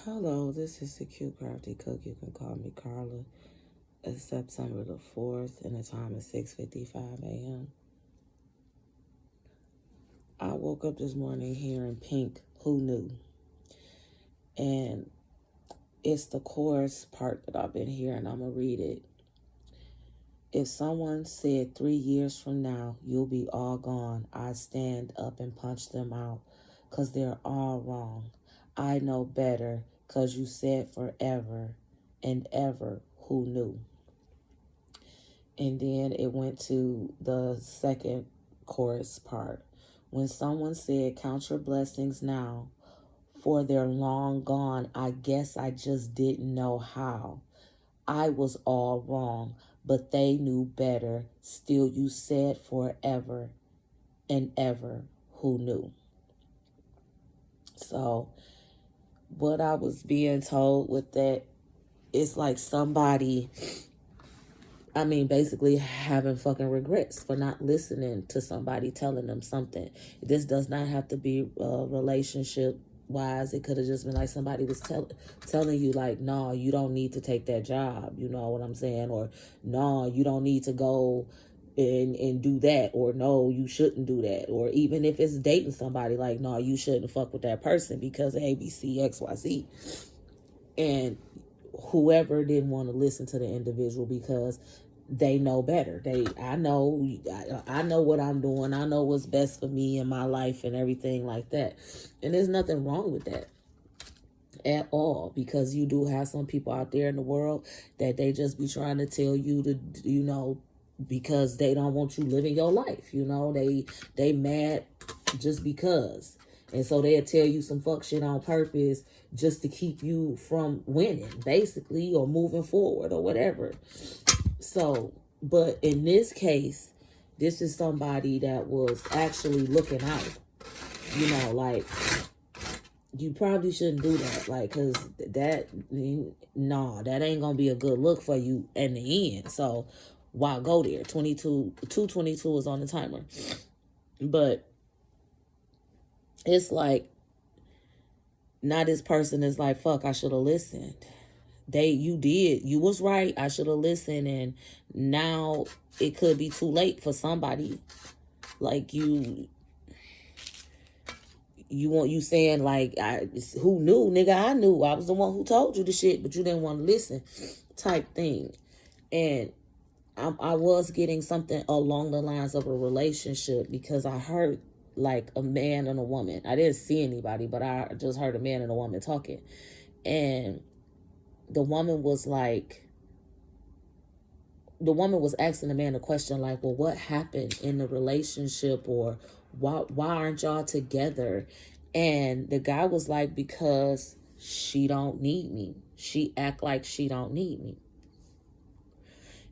Hello, this is the Cute Crafty Cook. You can call me Carla. It's September the 4th, and the time is 6:55 a.m. I woke up this morning hearing Pink, Who Knew? And it's the chorus part that I've been hearing. I'm going to read it. If someone said 3 years from now, you'll be all gone, I'd stand up and punch them out, 'cause they're all wrong. I know better, 'cause you said forever and ever, who knew? And then it went to the second chorus part. When someone said, count your blessings now, for they're long gone, I guess I just didn't know how. I was all wrong, but they knew better. Still, you said forever and ever, who knew? So, what I was being told with that, it's like somebody, basically having fucking regrets for not listening to somebody telling them something. This does not have to be relationship wise. It could have just been like somebody was telling you like, no, you don't need to take that job. You know what I'm saying? Or no, you don't need to go and do that. Or no, you shouldn't do that. Or even if it's dating somebody, like, no, you shouldn't fuck with that person because A, B, C, X, Y, Z. And whoever didn't want to listen to the individual because they know better. I know what I'm doing. I know what's best for me in my life and everything like that. And there's nothing wrong with that at all, because you do have some people out there in the world that they just be trying to tell you to, because they don't want you living your life. They mad just because. And so they'll tell you some fuck shit on purpose just to keep you from winning, basically, or moving forward or whatever. So, but in this case, this is somebody that was actually looking out. Like, you probably shouldn't do that. Like, because that ain't going to be a good look for you in the end. So, why go there? 222 is on the timer. But it's like, now this person is like, fuck, I should have listened. You was right. I should have listened. And now it could be too late for somebody. Like you saying like, who knew, nigga? I knew. I was the one who told you the shit, but you didn't want to listen, type thing. And I was getting something along the lines of a relationship, because I heard like a man and a woman. I didn't see anybody, but I just heard a man and a woman talking. And the woman was asking the man a question like, well, what happened in the relationship, or why aren't y'all together? And the guy was like, because she don't need me. She act like she don't need me.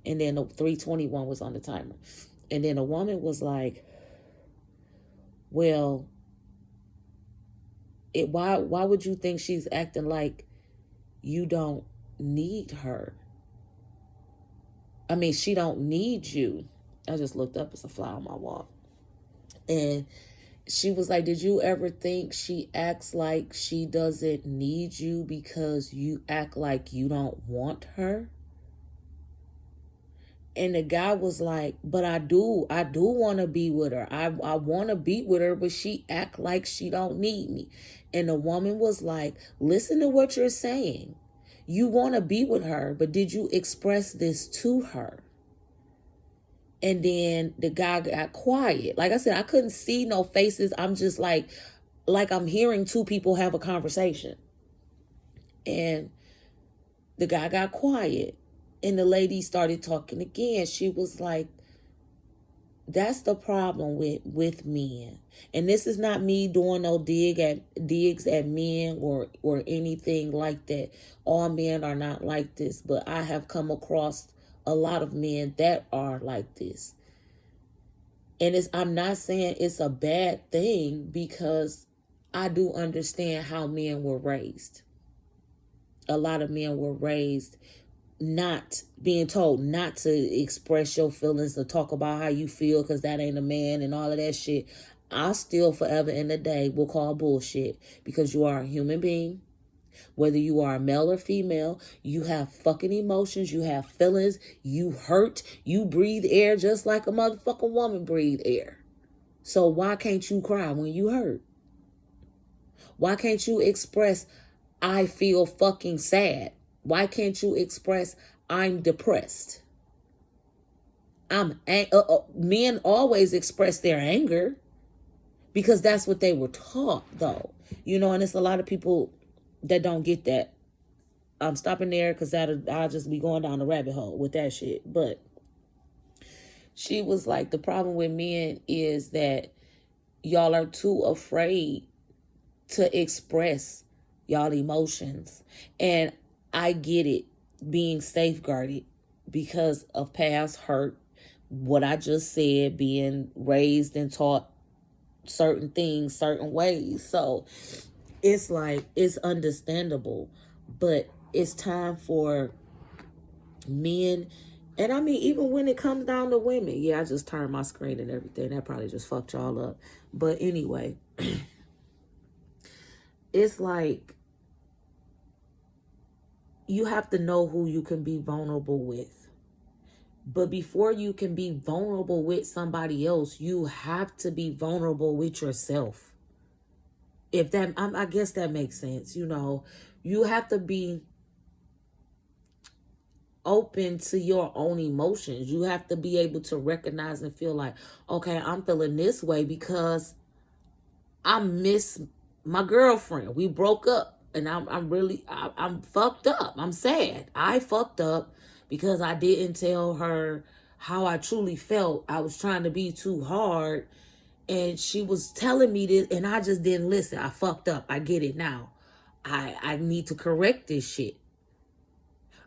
And then the 321 was on the timer. And then the woman was like, well, why would you think she's acting like you don't need her? She don't need you. I just looked up. It's a fly on my wall. And she was like, did you ever think she acts like she doesn't need you because you act like you don't want her? And the guy was like, but I do want to be with her. I want to be with her, but she act like she don't need me. And the woman was like, listen to what you're saying. You want to be with her, but did you express this to her? And then the guy got quiet. Like I said, I couldn't see no faces. I'm just like I'm hearing two people have a conversation. And the guy got quiet. And the lady started talking again. She was like, that's the problem with men. And this is not me doing no digs at men or anything like that. All men are not like this, but I have come across a lot of men that are like this. And I'm not saying it's a bad thing, because I do understand how men were raised. A lot of men were raised not being told not to express your feelings, to talk about how you feel, because that ain't a man and all of that shit. I still forever in the day will call bullshit, because you are a human being. Whether you are a male or female, you have fucking emotions, you have feelings, you hurt, you breathe air just like a motherfucking woman breathe air. So why can't you cry when you hurt? Why can't you express, I feel fucking sad? Why can't you express, I'm depressed? Men always express their anger because that's what they were taught, though. You know, and it's a lot of people that don't get that. I'm stopping there because I'll just be going down the rabbit hole with that shit. But she was like, the problem with men is that y'all are too afraid to express y'all emotions. And I get it, being safeguarded because of past hurt, what I just said, being raised and taught certain things certain ways. So it's like, it's understandable, but it's time for men. And I mean, even when it comes down to women, yeah, I just turned my screen and everything. That probably just fucked y'all up. But anyway, it's like, you have to know who you can be vulnerable with. But before you can be vulnerable with somebody else, you have to be vulnerable with yourself. If that, I guess that makes sense. You know, you have to be open to your own emotions. You have to be able to recognize and feel like, okay, I'm feeling this way because I miss my girlfriend. We broke up and I'm fucked up. I'm sad. I fucked up because I didn't tell her how I truly felt. I was trying to be too hard and she was telling me this and I just didn't listen. I fucked up. I get it now. I need to correct this shit.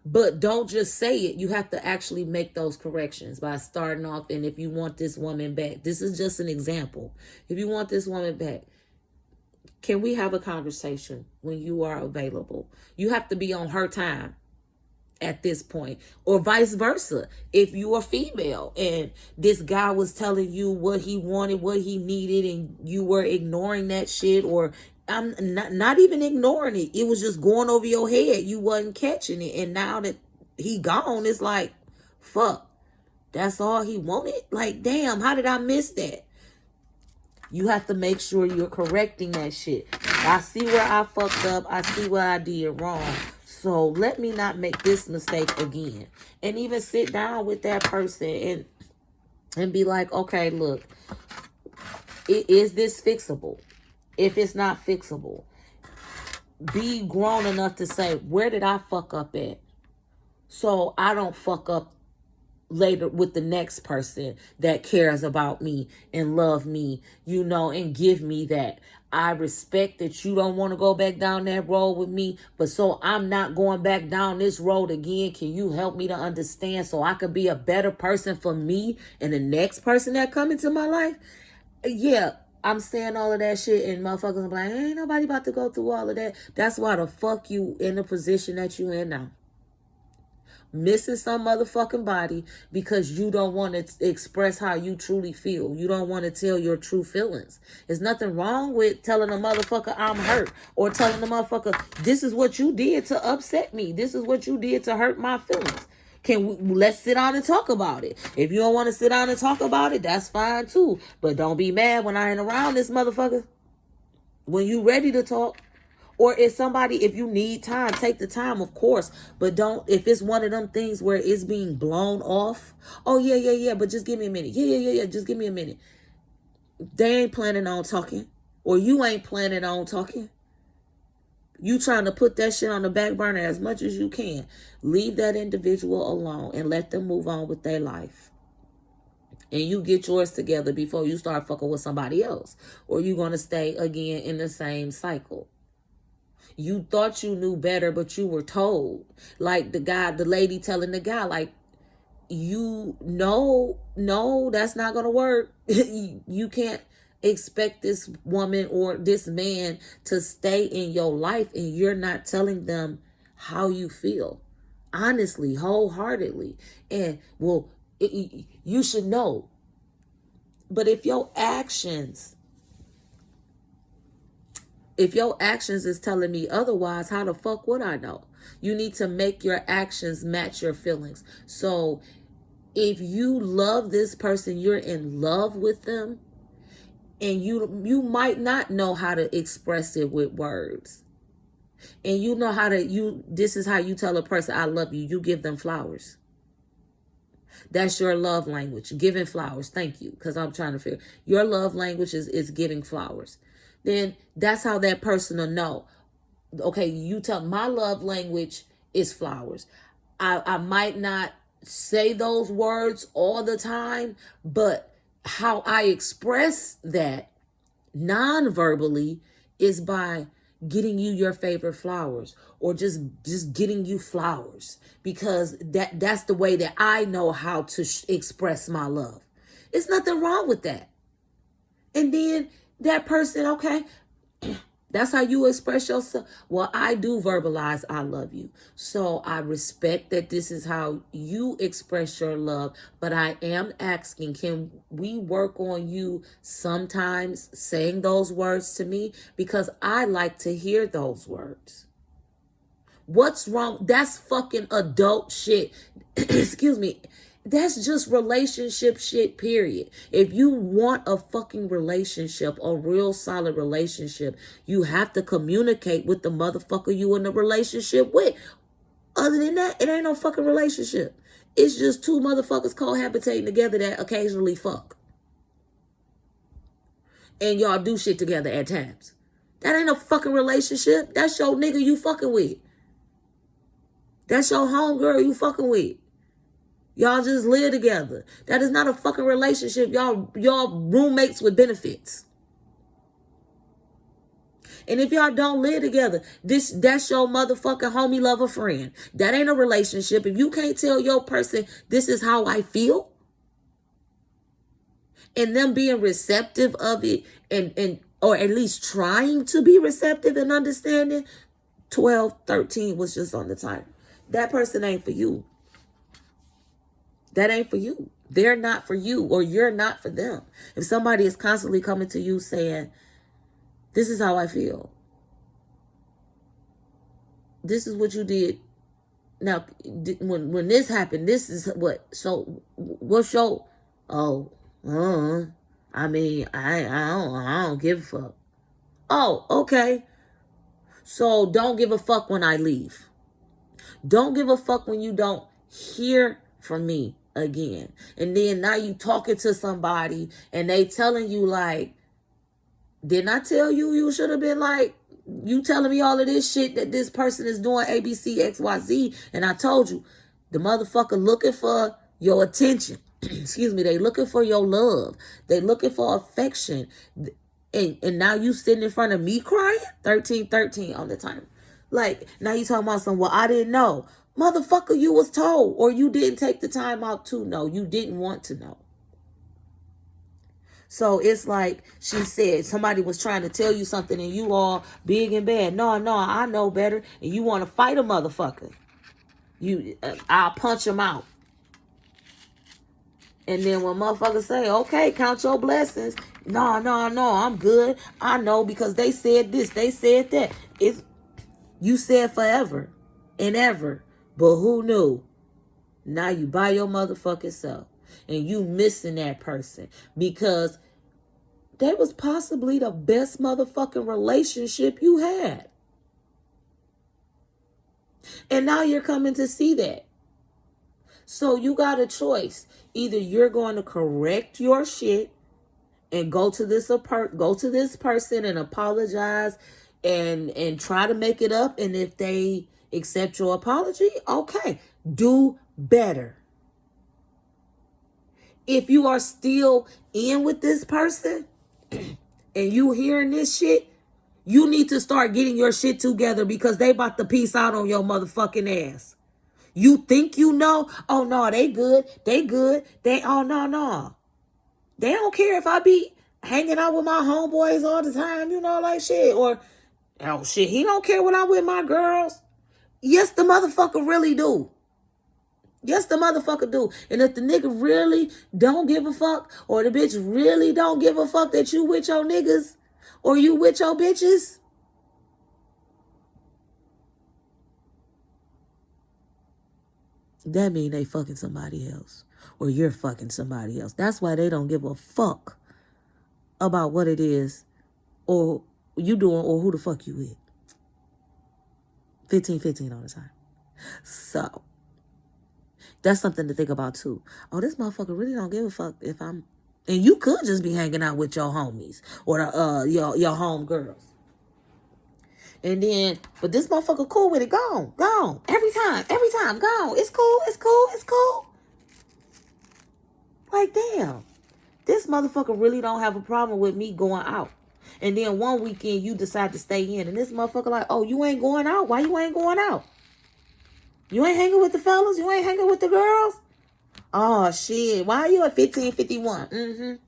But don't just say it. You have to actually make those corrections by starting off. And if you want this woman back, this is just an example. If you want this woman back, can we have a conversation when you are available? You have to be on her time at this point, or vice versa. If you are female and this guy was telling you what he wanted, what he needed, and you were ignoring that shit, or I'm not even ignoring it, it was just going over your head, you wasn't catching it, and now that he gone, it's like, fuck, that's all he wanted? Like, damn, how did I miss that? You have to make sure you're correcting that shit. I see where I fucked up. I see what I did wrong. So let me not make this mistake again. And even sit down with that person and be like, okay, look, is this fixable? If it's not fixable, be grown enough to say, where did I fuck up at? So I don't fuck up later with the next person that cares about me and love me, you know, and give me that. I respect that you don't want to go back down that road with me, but so I'm not going back down this road again. Can you help me to understand so I could be a better person for me and the next person that come into my life? Yeah, I'm saying all of that shit and motherfuckers are like, ain't nobody about to go through all of that. That's why the fuck you in the position that you in now. Missing some motherfucking body because you don't want to express how you truly feel. You don't want to tell your true feelings. There's nothing wrong with telling a motherfucker I'm hurt, or telling the motherfucker, this is what you did to upset me. This is what you did to hurt my feelings. Let's sit down and talk about it. If you don't want to sit down and talk about it, that's fine too. But don't be mad when I ain't around this motherfucker. When you ready to talk. Or if you need time, take the time, of course. But don't, if it's one of them things where it's being blown off. Oh, yeah, but just give me a minute. Yeah, just give me a minute. They ain't planning on talking. Or you ain't planning on talking. You trying to put that shit on the back burner as much as you can. Leave that individual alone and let them move on with their life. And you get yours together before you start fucking with somebody else. Or you're going to stay again in the same cycle. You thought you knew better, but you were told. Like the lady telling the guy, like, no, that's not going to work. You can't expect this woman or this man to stay in your life and you're not telling them how you feel. Honestly, wholeheartedly. And, well, you should know. But if your actions If your actions is telling me otherwise, how the fuck would I know? You need to make your actions match your feelings. So if you love this person, you're in love with them, and you might not know how to express it with words. And you know how to, this is how you tell a person, I love you. You give them flowers. That's your love language, giving flowers. Thank you, because I'm trying to figure. Your love language is giving flowers. Then that's how that person will know. Okay, you tell, my love language is flowers. I might not say those words all the time, but how I express that non-verbally is by getting you your favorite flowers, or just getting you flowers, because that's the way that I know how to express my love. It's nothing wrong with that. And then that person, okay, that's how you express yourself. Well, I do verbalize I love you. So I respect that this is how you express your love. But I am asking, can we work on you sometimes saying those words to me? Because I like to hear those words. What's wrong? That's fucking adult shit. Excuse me. That's just relationship shit, period. If you want a fucking relationship, a real solid relationship, you have to communicate with the motherfucker you in the relationship with. Other than that, it ain't no fucking relationship. It's just two motherfuckers cohabitating together that occasionally fuck. And y'all do shit together at times. That ain't a fucking relationship. That's your nigga you fucking with. That's your homegirl you fucking with. Y'all just live together. That is not a fucking relationship. Y'all roommates with benefits. And if y'all don't live together, that's your motherfucking homie, lover, friend. That ain't a relationship. If you can't tell your person, this is how I feel, and them being receptive of it, and or at least trying to be receptive and understanding, 12, 13 was just on the timer. That person ain't for you. That ain't for you. They're not for you, or you're not for them. If somebody is constantly coming to you saying, this is how I feel, this is what you did, now when this happened, this is what, so what's your, I mean, I don't give a fuck. Oh, okay. So don't give a fuck when I leave. Don't give a fuck when you don't hear from me again. And then now you talking to somebody and they telling you like, didn't I tell you you should have been like, you telling me all of this shit that this person is doing ABC, XYZ, and I told you. The motherfucker looking for your attention. Excuse me. They looking for your love. They looking for affection. And now you sitting in front of me crying? 13 on the timer. Like, now you talking about some, well, I didn't know. Motherfucker, you was told, or you didn't take the time out to know. You didn't want to know. So it's like she said, somebody was trying to tell you something and you all big and bad. No, I know better. And you want to fight a motherfucker. I'll punch him out. And then when motherfuckers say, okay, count your blessings. No, I'm good. I know because they said this, they said that. You said forever and ever. But who knew? Now you by your motherfucking self. And you missing that person. Because that was possibly the best motherfucking relationship you had. And now you're coming to see that. So you got a choice. Either you're going to correct your shit and go to this person and apologize and try to make it up. And if they accept your apology, okay, do better. If you are still in with this person and you hearing this shit, you need to start getting your shit together because they about to peace out on your motherfucking ass. You think you know? Oh, no, they good. They good. Oh, no. They don't care if I be hanging out with my homeboys all the time, like shit. Or, oh, shit, he don't care when I'm with my girls. Yes, the motherfucker really do. Yes, the motherfucker do. And if the nigga really don't give a fuck, or the bitch really don't give a fuck that you with your niggas, or you with your bitches, that mean they fucking somebody else. Or you're fucking somebody else. That's why they don't give a fuck about what it is or you doing or who the fuck you with. 15 all the time. So, that's something to think about too. Oh, this motherfucker really don't give a fuck if I'm... And you could just be hanging out with your homies or your home girls. And then, but this motherfucker cool with it. Gone. Every time. Gone. It's cool. Like, damn. This motherfucker really don't have a problem with me going out. And then one weekend you decide to stay in. And this motherfucker like, oh, you ain't going out? Why you ain't going out? You ain't hanging with the fellas? You ain't hanging with the girls? Oh, shit. Why are you at 1551?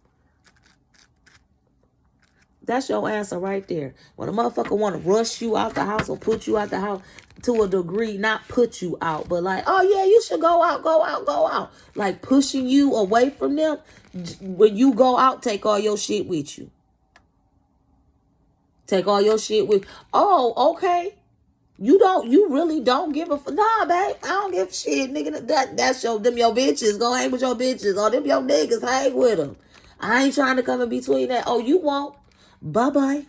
That's your answer right there. When a motherfucker want to rush you out the house or put you out the house to a degree, not put you out, but like, oh yeah, you should go out. Like pushing you away from them. When you go out, take all your shit with you. Oh, okay. You really don't give a nah, babe. I don't give a shit, nigga. That's your bitches. Go hang with your bitches. Or them your niggas, hang with them. I ain't trying to come in between that. Oh, you won't. Bye-bye.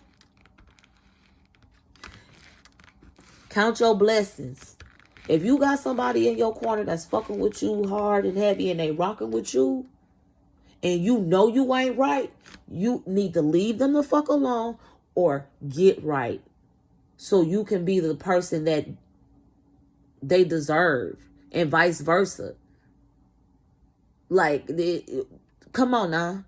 Count your blessings. If you got somebody in your corner that's fucking with you hard and heavy and they rocking with you, and you know you ain't right, you need to leave them the fuck alone or get right. So you can be the person that they deserve and vice versa. Like, come on now.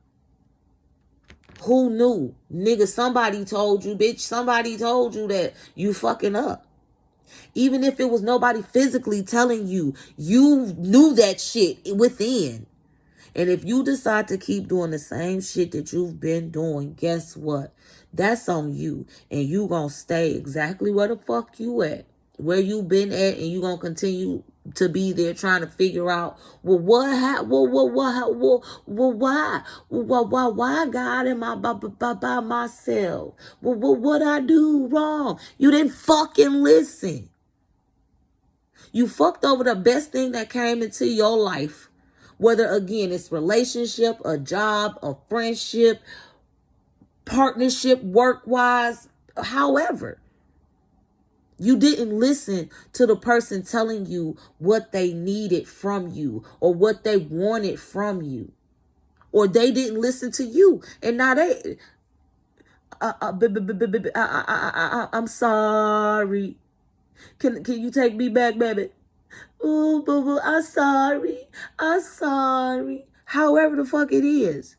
Who knew? Nigga, somebody told you, bitch. Somebody told you that you fucking up. Even if it was nobody physically telling you, you knew that shit within. And if you decide to keep doing the same shit that you've been doing, guess what? That's on you. And you gonna stay exactly where the fuck you at. Where you been at, and you gonna continue to be there trying to figure out, why God am I by myself? What I do wrong? You didn't fucking listen. You fucked over the best thing that came into your life. Whether, again, it's relationship, a job, a friendship, partnership, work-wise, however. You didn't listen to the person telling you what they needed from you or what they wanted from you. Or they didn't listen to you. And now they... I'm sorry. Can you take me back, baby? Ooh, boo-boo, I'm sorry. However the fuck it is.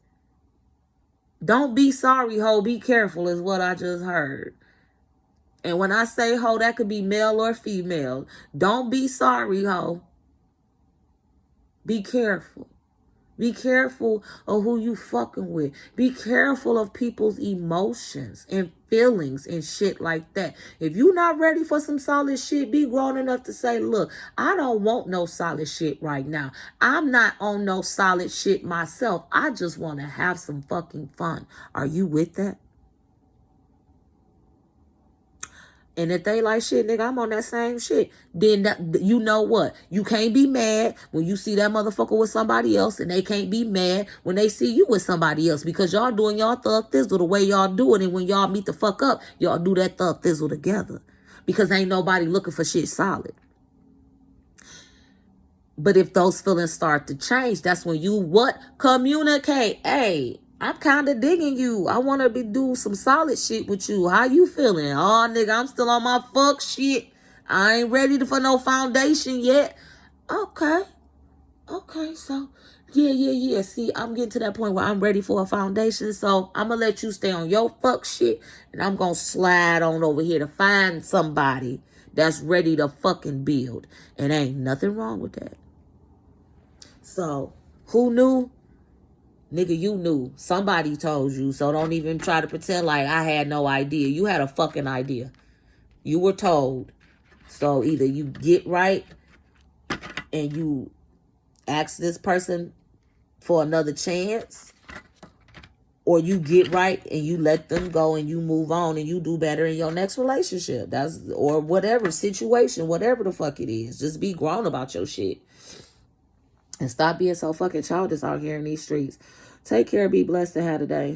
Don't be sorry, ho. Be careful is what I just heard. And when I say ho, that could be male or female. Don't be sorry, ho. Be careful. Be careful of who you fucking with. Be careful of people's emotions and feelings and shit like that. If you're not ready for some solid shit, be grown enough to say, look, I don't want no solid shit right now. I'm not on no solid shit myself. I just want to have some fucking fun. Are you with that? And if they like shit, nigga, I'm on that same shit. Then you know what? You can't be mad when you see that motherfucker with somebody else, and they can't be mad when they see you with somebody else, because y'all doing y'all thug thizzle the way y'all do it. And when y'all meet the fuck up, y'all do that thug thizzle together, because ain't nobody looking for shit solid. But if those feelings start to change, that's when you what? Communicate. Hey, I'm kind of digging you. I want to do some solid shit with you. How you feeling? Oh, nigga, I'm still on my fuck shit. I ain't ready for no foundation yet. Okay, so, yeah. See, I'm getting to that point where I'm ready for a foundation. So, I'm going to let you stay on your fuck shit. And I'm going to slide on over here to find somebody that's ready to fucking build. And ain't nothing wrong with that. So, who knew? Nigga, you knew. Somebody told you. So don't even try to pretend like I had no idea. You had a fucking idea. You were told. So either you get right and you ask this person for another chance, or you get right and you let them go and you move on and you do better in your next relationship. That's, or whatever situation, whatever the fuck it is. Just be grown about your shit. And stop being so fucking childish out here in these streets. Take care, be blessed, and have a day.